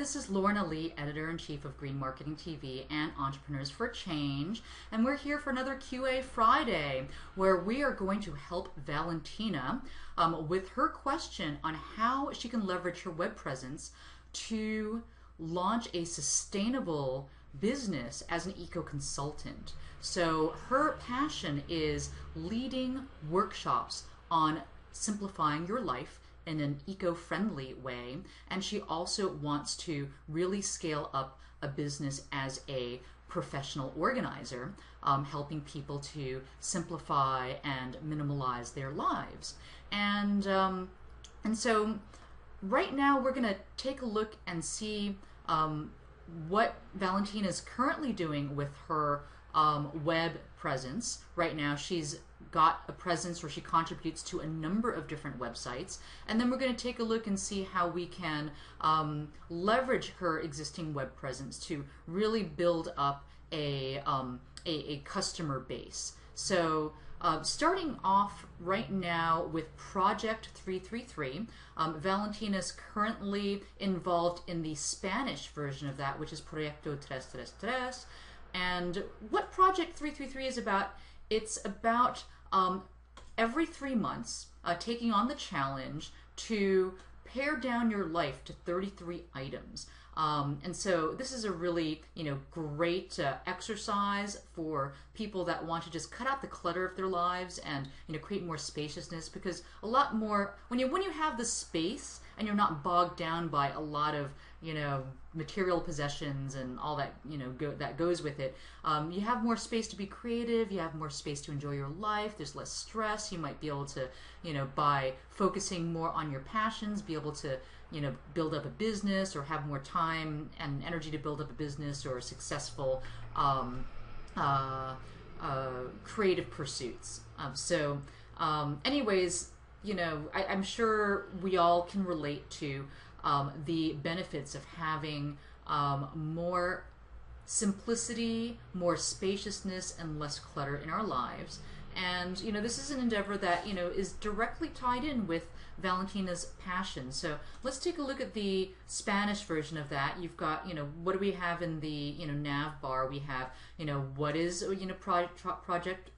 this is Lorna Lee, Editor-in-Chief of Green Marketing TV and Entrepreneurs for Change, and we're here for another QA Friday, where we are going to help Valentina with her question on how she can leverage her web presence to launch a sustainable business as an eco-consultant. So her passion is leading workshops on simplifying your life in an eco-friendly way, and she also wants to really scale up a business as a professional organizer, helping people to simplify and minimalize their lives. And so right now we're going to take a look and see what Valentina is currently doing with her web presence. Right now she's got a presence where she contributes to a number of different websites, and then we're going to take a look and see how we can leverage her existing web presence to really build up a customer base. So starting off right now with Project 333, Valentina is currently involved in the Spanish version of that, which is Proyecto 333. And what Project 333 is about, it's about every 3 months taking on the challenge to pare down your life to 33 items. And so this is a really, great exercise for people that want to just cut out the clutter of their lives and, create more spaciousness, because a lot more, when you have the space and you're not bogged down by a lot of, material possessions and all that, that goes with it, you have more space to be creative, you have more space to enjoy your life, there's less stress, you might be able to, by focusing more on your passions, be able to, build up a business, or have more time and energy to build up a business or successful creative pursuits. Anyways, I'm sure we all can relate to the benefits of having more simplicity, more spaciousness, and less clutter in our lives. And, this is an endeavor that, is directly tied in with Valentina's passion. So let's take a look at the Spanish version of that. You've got, what do we have in the, nav bar? We have, what is, Project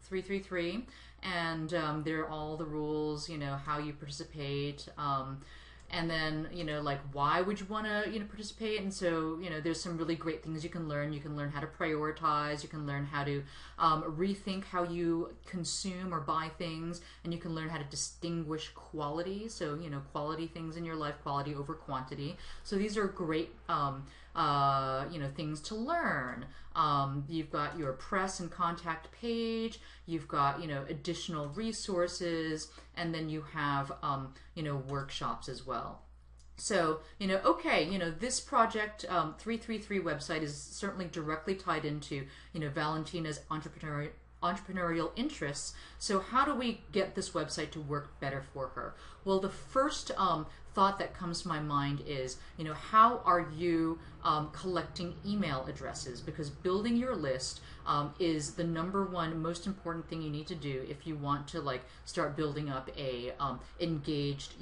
333, and there are all the rules, how you participate, and then, like, why would you want to, participate? And so, there's some really great things you can learn. You can learn how to prioritize. You can learn how to rethink how you consume or buy things. And you can learn how to distinguish quality. So, quality things in your life, quality over quantity. So these are great, things to learn. You've got your press and contact page, you've got, additional resources, and then you have, workshops as well. So, okay, this Project 333 website is certainly directly tied into, Valentina's entrepreneurial interests. So how do we get this website to work better for her? Well, the first thought that comes to my mind is, how are you collecting email addresses? Because building your list is the #1 most important thing you need to do if you want to start building up a engaged,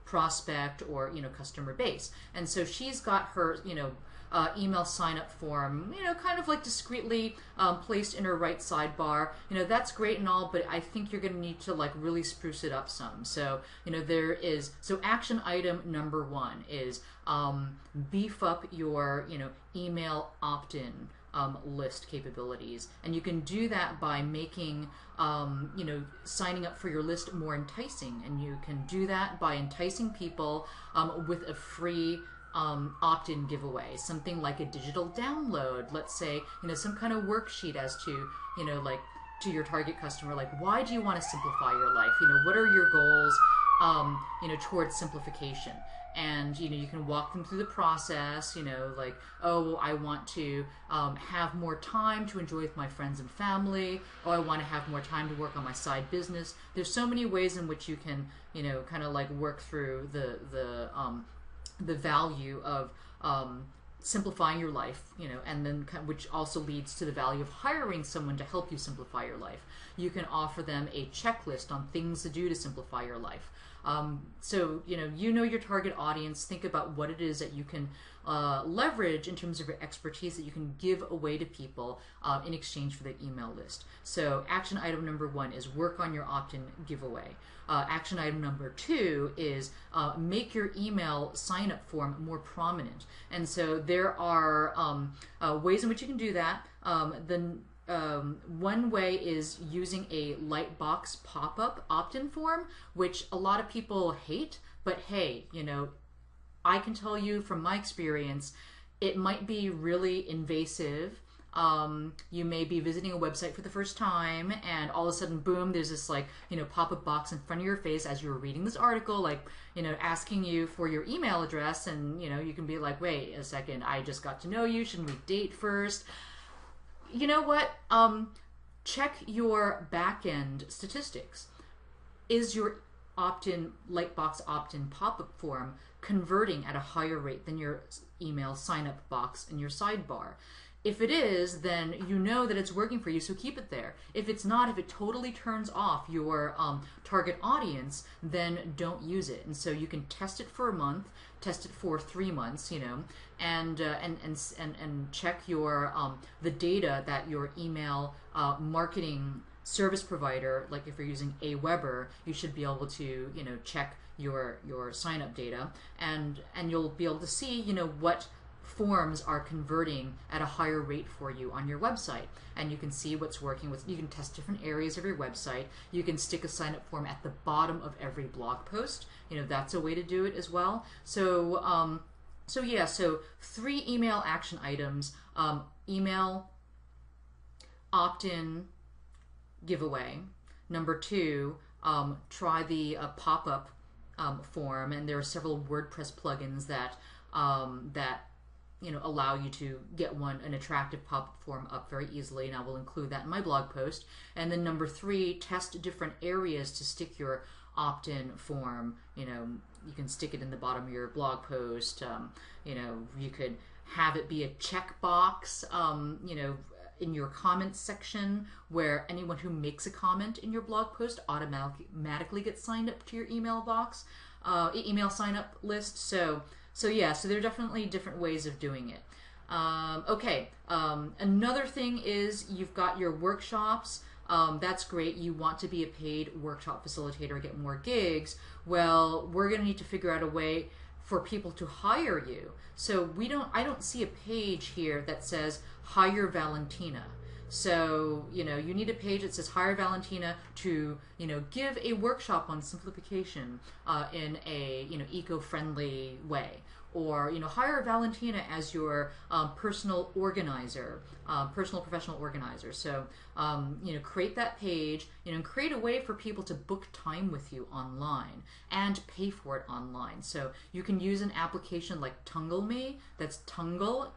prospect or customer base. And so she's got her email sign up form kind of discreetly placed in her right sidebar. That's great and all, but I think you're going to need to really spruce it up some. So so action item #1 is beef up your email opt-in list capabilities, and you can do that by making signing up for your list more enticing, and you can do that by enticing people with a free opt-in giveaway, something like a digital download, let's say, some kind of worksheet as to, to your target customer, why do you want to simplify your life? What are your goals, towards simplification? And, you can walk them through the process, oh, I want to have more time to enjoy with my friends and family. Oh, I want to have more time to work on my side business. There's so many ways in which you can, kind of work through the value of simplifying your life, and then which also leads to the value of hiring someone to help you simplify your life. You can offer them a checklist on things to do to simplify your life. So, your target audience, think about what it is that you can leverage in terms of your expertise that you can give away to people in exchange for their email list. So action item number 1 is work on your opt-in giveaway. Action item number 2 is make your email sign-up form more prominent. And so there are ways in which you can do that. One way is using a Lightbox pop-up opt-in form, which a lot of people hate, but hey, you know, I can tell you from my experience, it might be really invasive. You may be visiting a website for the first time and all of a sudden, boom, there's this like, you know, pop-up box in front of your face as you're reading this article, like, you know, asking you for your email address. And, you know, you can be like, wait a second, I just got to know you. Shouldn't we date first? You know what? Check your back-end statistics. Is your opt-in, Lightbox opt-in pop-up form converting at a higher rate than your email sign-up box in your sidebar? If it is, then you know that it's working for you, so keep it there. If it's not, if it totally turns off your target audience, then don't use it. And so you can test it for a month, test it for 3 months, you know, and check your the data that your email marketing service provider, like if you're using Aweber, you should be able to, you know, check your sign up data, and you'll be able to see, you know, what forms are converting at a higher rate for you on your website. And you can see what's working with, you can test different areas of your website. You can stick a sign up form at the bottom of every blog post. You know, that's a way to do it as well. So so 3 email action items: email opt-in giveaway. Number 2, try the pop-up form, and there are several WordPress plugins that you know, allow you to get an attractive pop-up form up very easily, and I will include that in my blog post. And then number 3, test different areas to stick your opt-in form. You know, you can stick it in the bottom of your blog post. You know, you could have it be a checkbox, you know, in your comments section, where anyone who makes a comment in your blog post automatically gets signed up to your email box, email sign-up list. So yeah, so there are definitely different ways of doing it. Another thing is you've got your workshops. That's great. You want to be a paid workshop facilitator, get more gigs. Well, we're going to need to figure out a way for people to hire you. So I don't see a page here that says hire Valentina. So, you know, you need a page that says hire Valentina to, you know, give a workshop on simplification in a, you know, eco-friendly way. Or, you know, hire Valentina as your personal organizer, personal professional organizer. So, you know, create that page, you know, and create a way for people to book time with you online and pay for it online. So you can use an application like TungleMe, that's Tungle,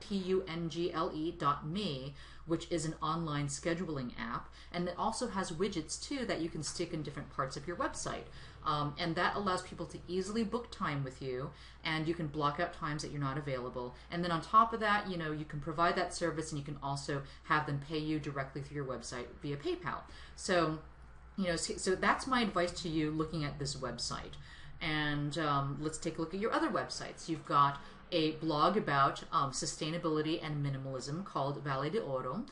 Tungle.me, which is an online scheduling app, and it also has widgets too that you can stick in different parts of your website. And that allows people to easily book time with you, and you can block out times that you're not available. And then on top of that, you know, you can provide that service, and you can also have them pay you directly through your website via PayPal. So, you know, so that's my advice to you looking at this website. And let's take a look at your other websites. You've got a blog about sustainability and minimalism called Vale de Oro,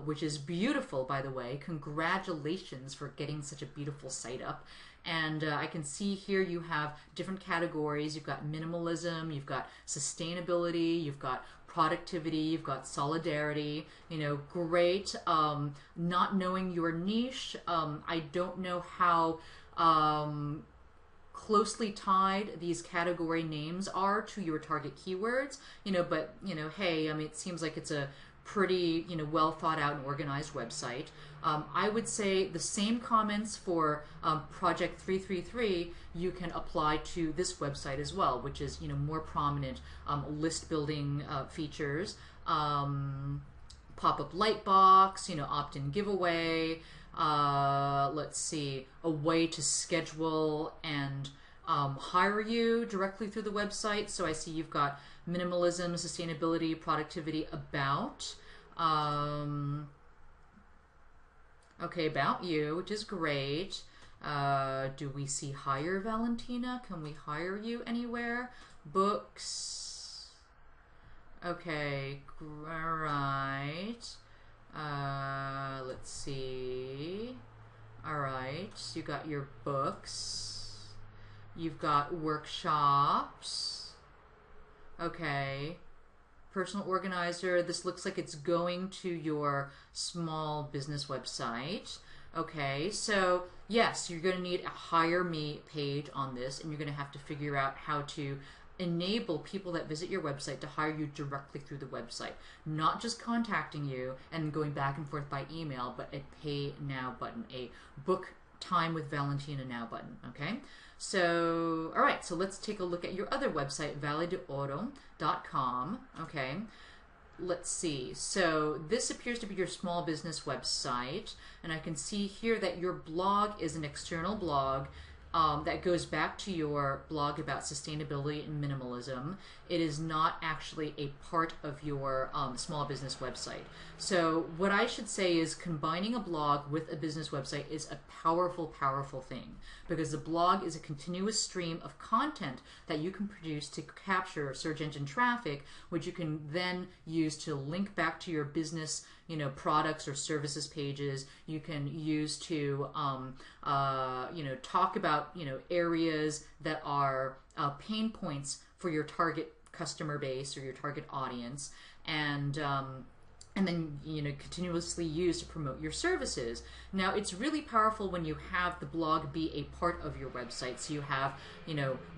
which is beautiful, by the way. Congratulations for getting such a beautiful site up. And I can see here you have different categories. You've got minimalism, you've got sustainability, you've got productivity, you've got solidarity. You know, great. Not knowing your niche, I don't know how closely tied these category names are to your target keywords, you know, but, you know, hey, I mean, it seems like it's a pretty, you know, well thought out and organized website. I would say the same comments for Project 333 you can apply to this website as well, which is, you know, more prominent list building features, pop-up lightbox, you know, opt-in giveaway, let's see, a way to schedule and hire you directly through the website. So I see you've got minimalism, sustainability, productivity, about. Okay, about you, which is great. Do we see hire Valentina? Can we hire you anywhere? Books. Okay, all right. Let's see. All right, so you got your books. You've got workshops. Okay. Personal organizer. This looks like it's going to your small business website. Okay, so yes, you're going to need a hire me page on this, and you're going to have to figure out how to enable people that visit your website to hire you directly through the website, not just contacting you and going back and forth by email, but a pay now button, a book time with Valentina now button. Okay, so all right, so let's take a look at your other website, valedeoro.com. Okay, let's see. So this appears to be your small business website, and I can see here that your blog is an external blog that goes back to your blog about sustainability and minimalism. It is not actually a part of your small business website. So what I should say is combining a blog with a business website is a powerful, powerful thing, because the blog is a continuous stream of content that you can produce to capture search engine traffic, which you can then use to link back to your business, products or services pages. You can use to, talk about, areas that are pain points for your target customer base or your target audience, and then continuously use to promote your services. Now it's really powerful when you have the blog be a part of your website. So you have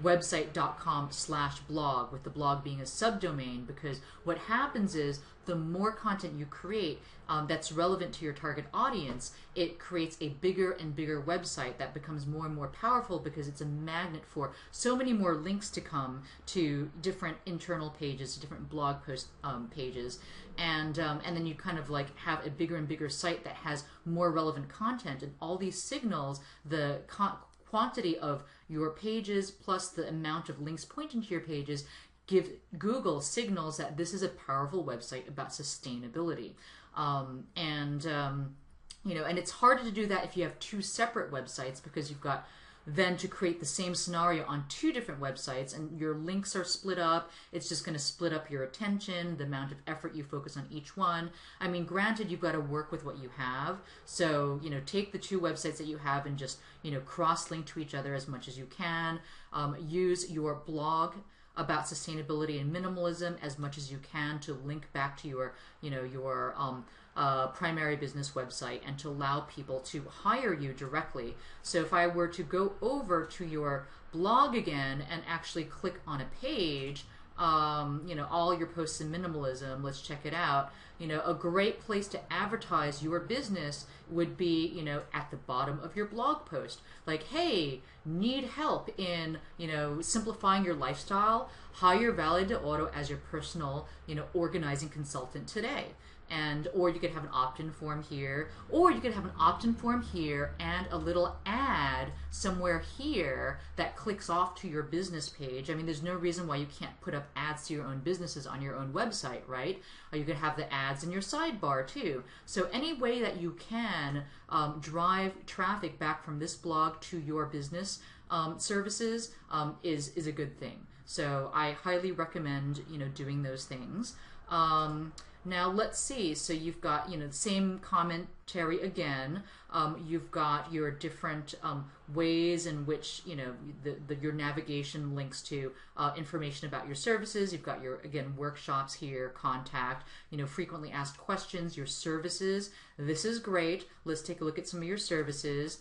website.com/blog, with the blog being a subdomain, because what happens is the more content you create that's relevant to your target audience, it creates a bigger and bigger website that becomes more and more powerful, because it's a magnet for so many more links to come to different internal pages, different blog post pages, and then you kind of like have a bigger and bigger site that has more relevant content, and all these signals, the quantity of your pages plus the amount of links pointing to your pages, give Google signals that this is a powerful website about sustainability. And it's harder to do that if you have two separate websites, because you've got then to create the same scenario on two different websites, and your links are split up. It's just going to split up your attention, the amount of effort you focus on each one. I mean, granted, you've got to work with what you have. So, take the two websites that you have and just, cross-link to each other as much as you can. Use your blog about sustainability and minimalism as much as you can to link back to your, your primary business website, and to allow people to hire you directly. So if I were to go over to your blog again and actually click on a page, all your posts in minimalism, let's check it out. A great place to advertise your business would be, at the bottom of your blog post. Like, hey, need help in, simplifying your lifestyle? Hire Vale d'Oro as your personal, organizing consultant today. Or you could have an opt-in form here, or you could have an opt-in form here and a little ad somewhere here that clicks off to your business page. I mean, there's no reason why you can't put up ads to your own businesses on your own website, right? Or you could have the ads in your sidebar too. So any way that you can drive traffic back from this blog to your business services is a good thing. So I highly recommend doing those things. Now let's see. So you've got the same commentary again. You've got your different ways in which your navigation links to information about your services. You've got your workshops here, contact, frequently asked questions, your services. This is great. Let's take a look at some of your services.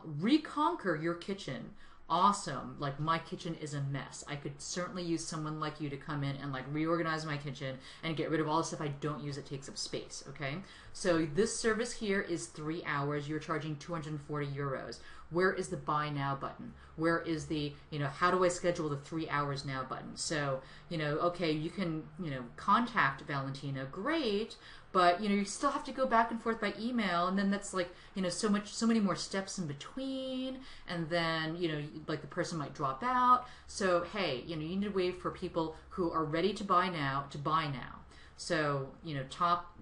Reconquer your kitchen. Awesome. Like, my kitchen is a mess. I could certainly use someone like you to come in and reorganize my kitchen and get rid of all the stuff I don't use that takes up space. Okay, so this service here is 3 hours. You're charging 240 euros. Where is the buy now button? Where is the how do I schedule the 3 hours now button? So okay, you can contact Valentina, great, but you still have to go back and forth by email, and then that's so many more steps in between, and then the person might drop out. So hey, you need a way for people who are ready to buy now to buy now. So top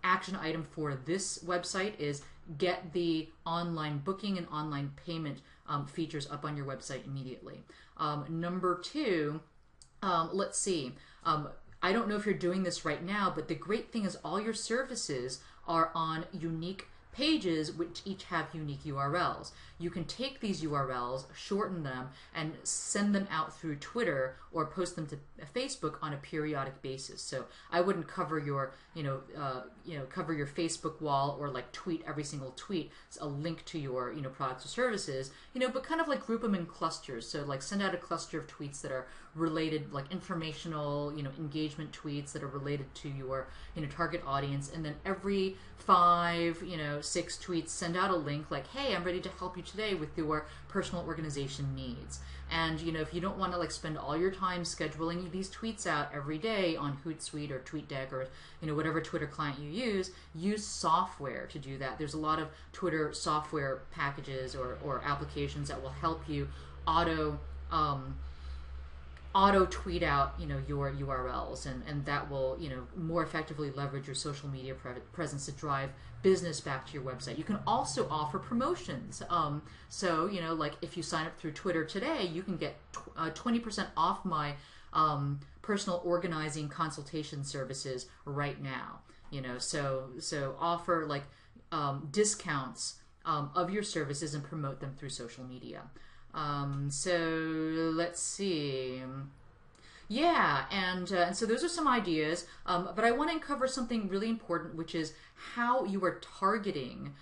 action item for this website is get the online booking and online payment features up on your website immediately. Number two, let's see. I don't know if you're doing this right now, but the great thing is all your services are on unique pages which each have unique URLs. You can take these URLs, shorten them, and send them out through Twitter or post them to Facebook on a periodic basis. So I wouldn't cover your, cover your Facebook wall or like tweet every single tweet a link to your, products or services, but kind of like group them in clusters. So like send out a cluster of tweets that are related, like informational, engagement tweets that are related to your, target audience, and then every 5, 6 tweets, send out a link like, hey, I'm ready to help you today with your personal organization needs. And if you don't want to like spend all your time scheduling these tweets out every day on Hootsuite or TweetDeck or whatever Twitter client you use software to do that. There's a lot of Twitter software packages or applications that will help you auto tweet out your URLs, and that will more effectively leverage your social media presence to drive business back to your website. You can also offer promotions. So like if you sign up through Twitter today, you can get 20% off my personal organizing consultation services right now. So offer like discounts of your services and promote them through social media. So let's see. Yeah, and so those are some ideas, but I want to cover something really important, which is how you are targeting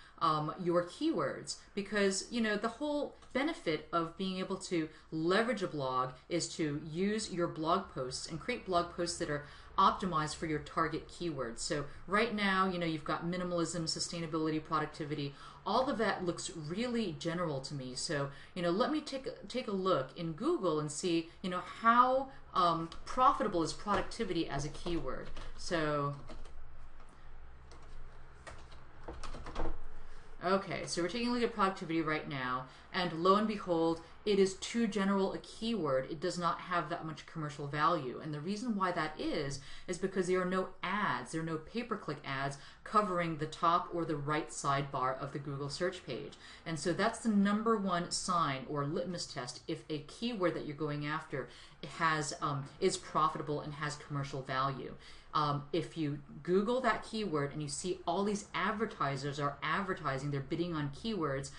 your keywords, because the whole benefit of being able to leverage a blog is to use your blog posts and create blog posts that are optimized for your target keywords. So right now, you've got minimalism, sustainability, productivity. All of that looks really general to me. So, let me take a look in Google and see, how profitable is productivity as a keyword. So, okay, so we're taking a look at productivity right now, and lo and behold, it is too general a keyword. It does not have that much commercial value. And the reason why that is because there are no ads, there are no pay-per-click ads covering the top or the right sidebar of the Google search page. And so that's the number one sign or litmus test if a keyword that you're going after is profitable and has commercial value. If you Google that keyword and you see all these advertisers are advertising, they're bidding on keywords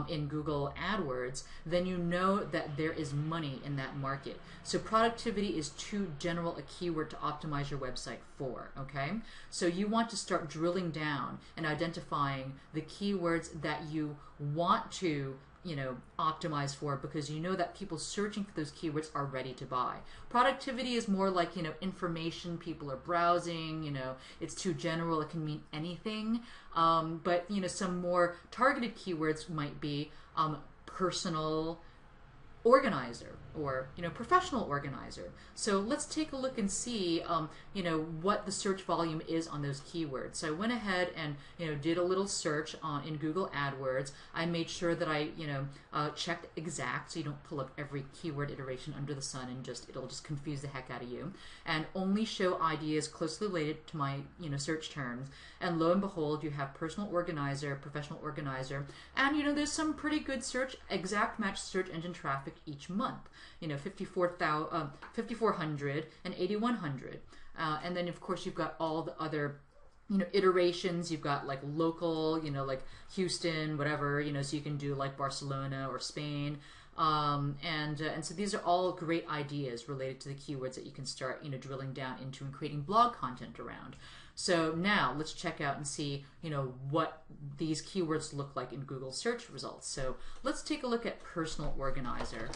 in Google AdWords, then you know that there is money in that market. So productivity is too general a keyword to optimize your website for, okay? So you want to start drilling down and identifying the keywords that you want to optimize for, because that people searching for those keywords are ready to buy. Productivity is more like, information, people are browsing, it's too general, it can mean anything. But, some more targeted keywords might be personal organizer or professional organizer. So let's take a look and see what the search volume is on those keywords. So I went ahead and did a little search in Google AdWords. I made sure that I checked exact, so you don't pull up every keyword iteration under the sun and it'll just confuse the heck out of you, and only show ideas closely related to my search terms. And lo and behold, you have personal organizer, professional organizer, and there's some pretty good exact match search engine traffic each month. 5,400 and 8,100. And then, of course, you've got all the other, iterations. You've got like local, like Houston, whatever, so you can do like Barcelona or Spain. And so these are all great ideas related to the keywords that you can start, drilling down into and creating blog content around. So now let's check out and see, what these keywords look like in Google search results. So let's take a look at personal organizer.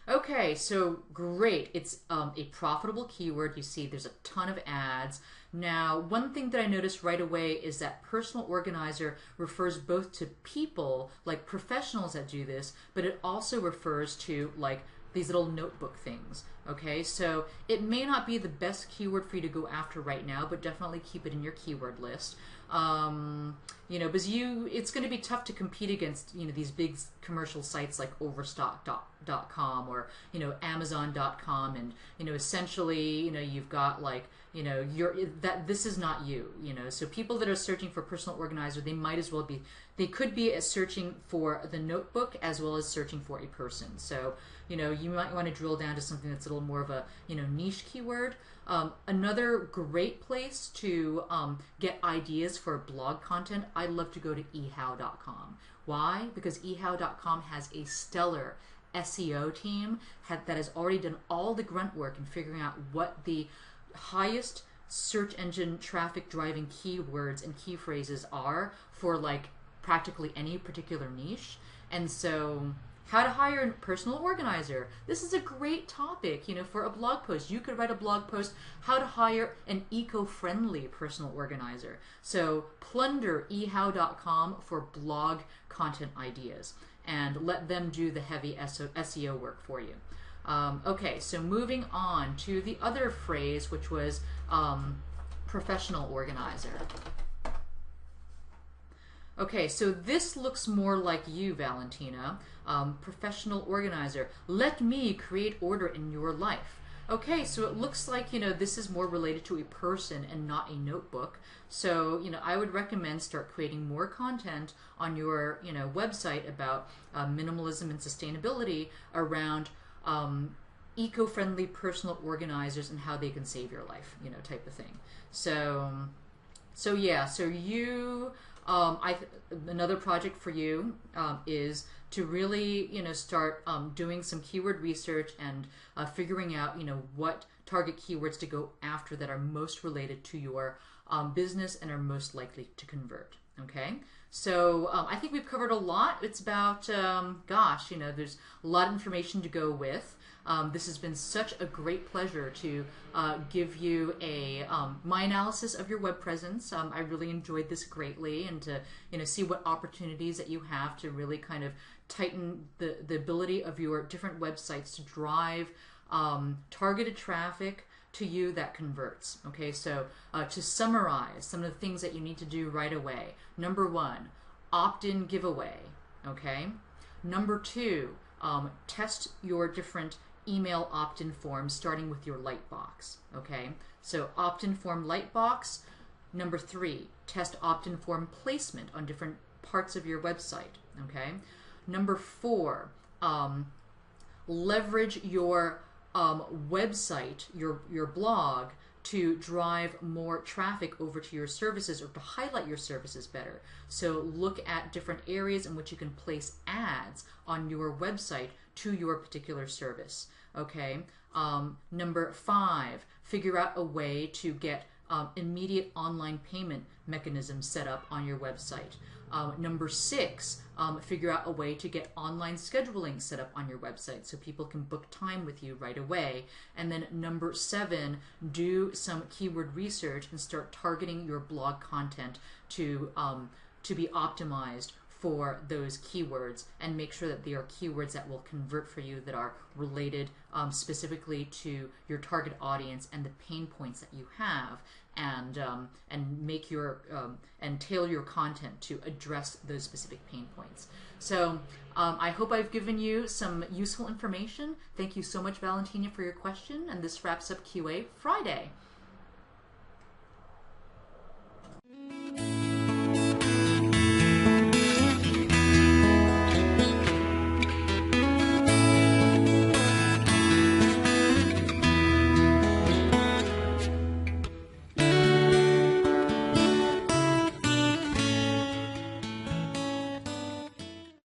Okay, so great. It's a profitable keyword. You see there's a ton of ads. Now, one thing that I noticed right away is that personal organizer refers both to people, like professionals that do this, but it also refers to like these little notebook things. Okay, so it may not be the best keyword for you to go after right now, but definitely keep it in your keyword list. Because it's going to be tough to compete against, these big commercial sites like Overstock.com or, Amazon.com, and, essentially, you've got like, this is not you, so people that are searching for personal organizer, they might as well be they could be searching for the notebook as well as searching for a person. So, you might want to drill down to something that's a little more of a, niche keyword. Another great place to get ideas for blog content, I love to go to ehow.com. Why? Because ehow.com has a stellar SEO team that has already done all the grunt work in figuring out what the highest search engine traffic driving keywords and key phrases are for like practically any particular niche. And so how to hire a personal organizer. This is a great topic, for a blog post. You could write a blog post, how to hire an eco-friendly personal organizer. So plunder ehow.com for blog content ideas and let them do the heavy SEO work for you. Okay, so moving on to the other phrase, which was professional organizer. Okay, so this looks more like you, Valentina. Professional organizer. Let me create order in your life. Okay, so it looks like, this is more related to a person and not a notebook. So, I would recommend start creating more content on your, website about minimalism and sustainability around eco-friendly personal organizers and how they can save your life, type of thing. So yeah, so you... another project for you is to really, start doing some keyword research and figuring out, what target keywords to go after that are most related to your business and are most likely to convert. Okay, so I think we've covered a lot. It's about, there's a lot of information to go with. This has been such a great pleasure to give you my analysis of your web presence. I really enjoyed this greatly, and to see what opportunities that you have to really kind of tighten the ability of your different websites to drive targeted traffic to you that converts. Okay, so to summarize some of the things that you need to do right away. Number 1, opt-in giveaway. Okay. Number 2, test your different email opt-in forms starting with your Lightbox. Okay, so opt-in form Lightbox. Number 3, test opt-in form placement on different parts of your website. Okay. Number 4, leverage your website, your blog, to drive more traffic over to your services or to highlight your services better. So look at different areas in which you can place ads on your website to your particular service. Okay. Number 5, figure out a way to get immediate online payment mechanisms set up on your website. Number 6, figure out a way to get online scheduling set up on your website so people can book time with you right away. And then number 7, do some keyword research and start targeting your blog content to be optimized for those keywords, and make sure that they are keywords that will convert for you, that are related specifically to your target audience and the pain points that you have, and make your and tailor your content to address those specific pain points. So I hope I've given you some useful information. Thank you so much, Valentina, for your question, and this wraps up QA Friday.